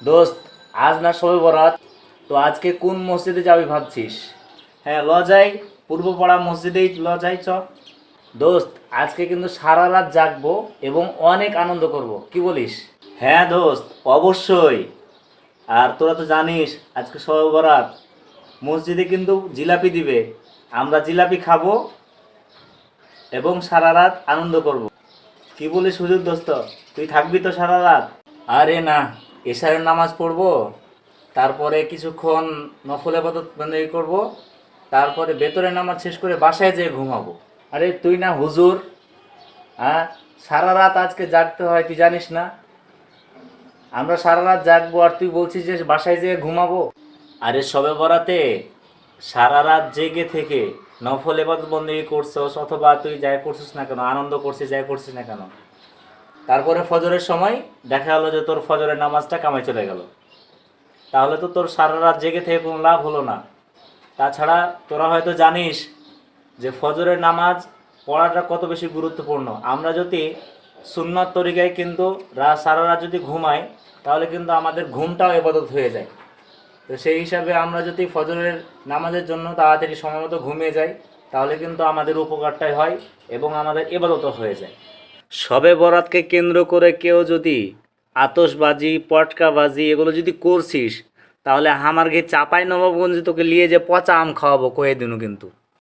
দোস্ত, আজ না শবে বরাত, তো আজকে কোন মসজিদে যাবি ভাবছিস? হ্যাঁ, ল যাই। পূর্বপাড়া মসজিদেই ল যাই চ। দোস্ত, আজকে কিন্তু সারা রাত জাগবো এবং অনেক আনন্দ করব, কি বলিস? হ্যাঁ দোস্ত, অবশ্যই। আর তোরা তো জানিস আজকে শবে বরাত, মসজিদে কিন্তু জিলাপি দিবে। আমরা জিলাপি খাবো এবং সারা রাত আনন্দ করব। কি বলিস হুজুর দোস্ত, তুই থাকবি তো সারা রাত? আরে না, এশারের নামাজ পড়বো, তারপরে কিছুক্ষণ নফল ইবাদত বন্দেগী করব, তারপরে বেতরের নামাজ শেষ করে বাসায় যেয়ে ঘুমাবো। আরে তুই না হুজুর, হ্যাঁ, সারা রাত আজকে জাগতে হয়, তুই জানিস না? আমরা সারা রাত জাগবো আর তুই বলছিস যে বাসায় যেয়ে ঘুমাবো? আরে শবে বরাতে সারা রাত জেগে থেকে নফল ইবাদত বন্দেগী করছস, অথবা তুই যাই করছিস না কেন, আনন্দ করছিস যাই করছিস না কেন, তারপরে ফজরের সময় দেখা গেলো যে তোর ফজরের নামাজটা কামাই চলে গেল, তাহলে তো তোর সারা রাত জেগে থেকে কোনো লাভ হলো না। তাছাড়া তোরা হয়তো জানিস যে ফজরের নামাজ পড়াটা কত বেশি গুরুত্বপূর্ণ। আমরা যদি সুন্নত তরিকায় কিন্তু সারা রাত যদি ঘুমাই, তাহলে কিন্তু আমাদের ঘুমটাও ইবাদত হয়ে যায়। তো সেই হিসাবে আমরা যদি ফজরের নামাজের জন্য তাড়াতাড়ি সময় মতো ঘুমিয়ে যাই, তাহলে কিন্তু আমাদের উপকারটাই হয় এবং আমাদের ইবাদতও হয়ে যায়। শবে বরাতকে কেন্দ্র করে কেউ যদি আতশবাজি, পটকাবাজি এগুলো যদি করছিস, তাহলে আমার ঘে চাপাই নবাবগঞ্জে তোকে নিয়ে যে পচা আম খাওয়াবো কয়ে দিনু কিন্তু।